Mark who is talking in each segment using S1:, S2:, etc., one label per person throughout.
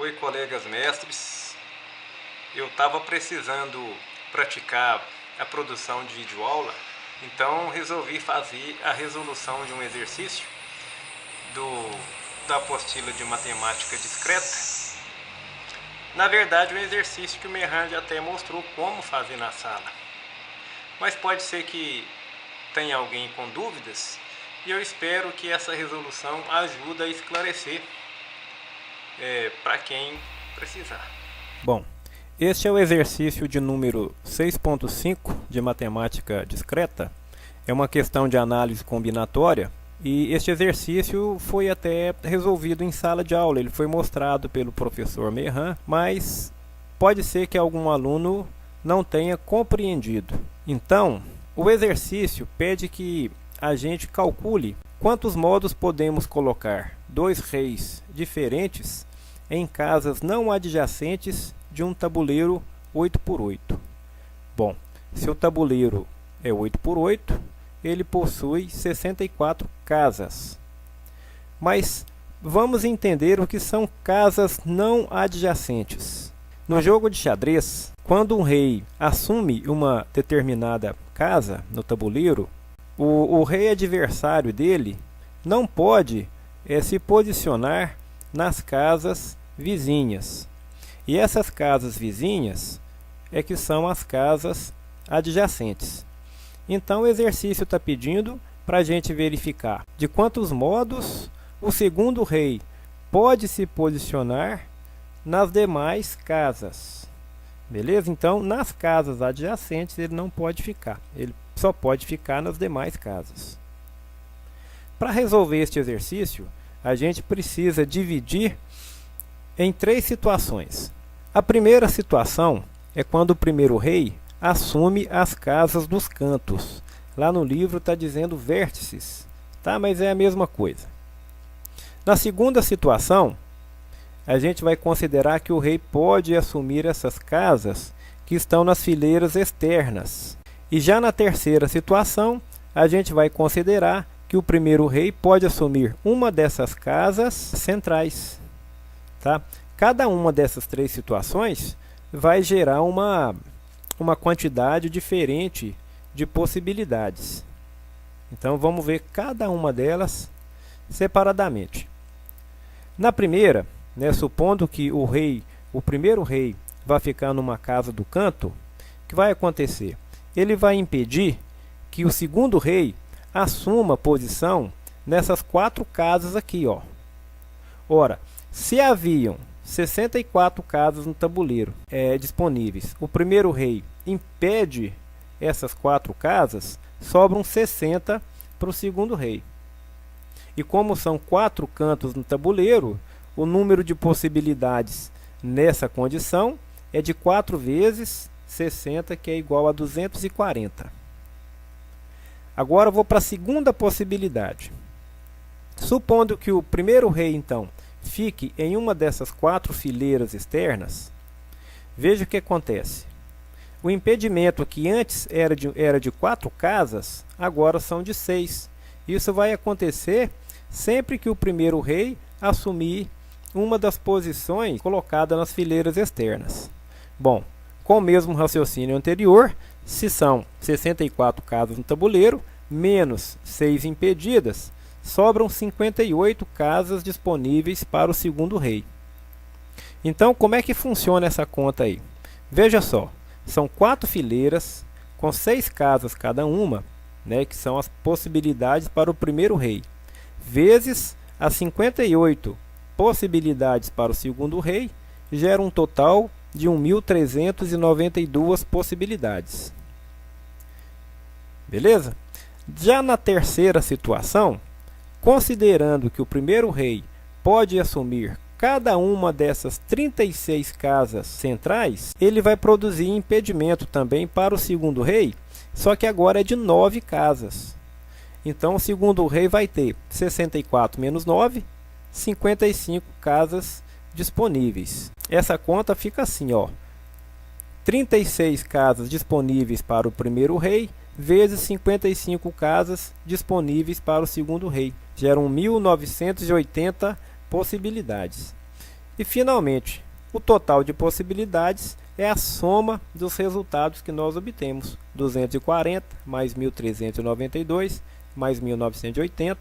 S1: Oi, colegas mestres. Eu estava precisando praticar a produção de videoaula, então resolvi fazer a resolução de um exercício da apostila de matemática discreta. Na verdade, um exercício que o Merran até mostrou como fazer na sala. Mas pode ser que tenha alguém com dúvidas e eu espero que essa resolução ajude a esclarecer para quem precisar.
S2: Bom, este é o exercício de número 6.5 de matemática discreta. É uma questão de análise combinatória e este exercício foi até resolvido em sala de aula. Ele foi mostrado pelo professor Merran, mas pode ser que algum aluno não tenha compreendido. Então, o exercício pede que a gente calcule quantos modos podemos colocar dois reis diferentes em casas não adjacentes de um tabuleiro 8x8. Bom, se o tabuleiro é 8x8, ele possui 64 casas. Mas vamos entender o que são casas não adjacentes. No jogo de xadrez, quando um rei assume uma determinada casa no tabuleiro, o rei adversário dele não pode se posicionar nas casas vizinhas. E essas casas vizinhas é que são as casas adjacentes. Então o exercício está pedindo para a gente verificar de quantos modos o segundo rei pode se posicionar nas demais casas. Beleza? Então, nas casas adjacentes ele não pode ficar. Ele só pode ficar nas demais casas. Para resolver este exercício, a gente precisa dividir em três situações. A primeira situação é quando o primeiro rei assume as casas dos cantos. Lá no livro está dizendo vértices, tá? Mas é a mesma coisa. Na segunda situação, a gente vai considerar que o rei pode assumir essas casas que estão nas fileiras externas. E já na terceira situação, a gente vai considerar que o primeiro rei pode assumir uma dessas casas centrais. Tá? Cada uma dessas três situações vai gerar uma quantidade diferente de possibilidades. Então vamos ver cada uma delas separadamente. Na primeira, supondo que o primeiro rei vai ficar numa casa do canto, o que vai acontecer? Ele vai impedir que o segundo rei assuma posição nessas quatro casas aqui, ó. Ora, se haviam 64 casas no tabuleiro disponíveis, o primeiro rei impede essas quatro casas, sobram 60 para o segundo rei. E como são quatro cantos no tabuleiro, o número de possibilidades nessa condição é de 4 vezes 60, que é igual a 240. Agora eu vou para a segunda possibilidade. Supondo que o primeiro rei, então, fique em uma dessas quatro fileiras externas, veja o que acontece. O impedimento que antes era de 4 casas, agora são de 6. Isso vai acontecer sempre que o primeiro rei assumir uma das posições colocadas nas fileiras externas. Bom, com o mesmo raciocínio anterior, se são 64 casas no tabuleiro, menos 6 impedidas, sobram 58 casas disponíveis para o segundo rei. Então, como é que funciona essa conta aí? Veja só, são 4 fileiras com 6 casas cada uma, que são as possibilidades para o primeiro rei, vezes as 58 possibilidades para o segundo rei, gera um total de 1.392 possibilidades. Beleza? Já na terceira situação, considerando que o primeiro rei pode assumir cada uma dessas 36 casas centrais, ele vai produzir impedimento também para o segundo rei, só que agora é de 9 casas. Então o segundo rei vai ter 64 menos 9, 55 casas disponíveis. Essa conta fica assim, ó: 36 casas disponíveis para o primeiro rei, vezes 55 casas disponíveis para o segundo rei. Geram 1.980 possibilidades. E finalmente, o total de possibilidades é a soma dos resultados que nós obtemos. 240 mais 1.392 mais 1.980,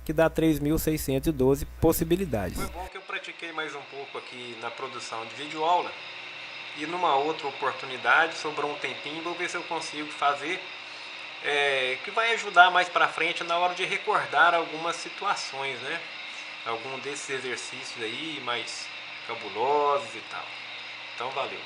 S2: que dá 3.612 possibilidades.
S1: Foi bom que eu pratiquei mais um pouco aqui na produção de videoaula. E numa outra oportunidade, sobrou um tempinho, vou ver se eu consigo fazer, que vai ajudar mais para frente na hora de recordar algumas situações, né? Algum desses exercícios aí mais cabulosos e tal. Então valeu.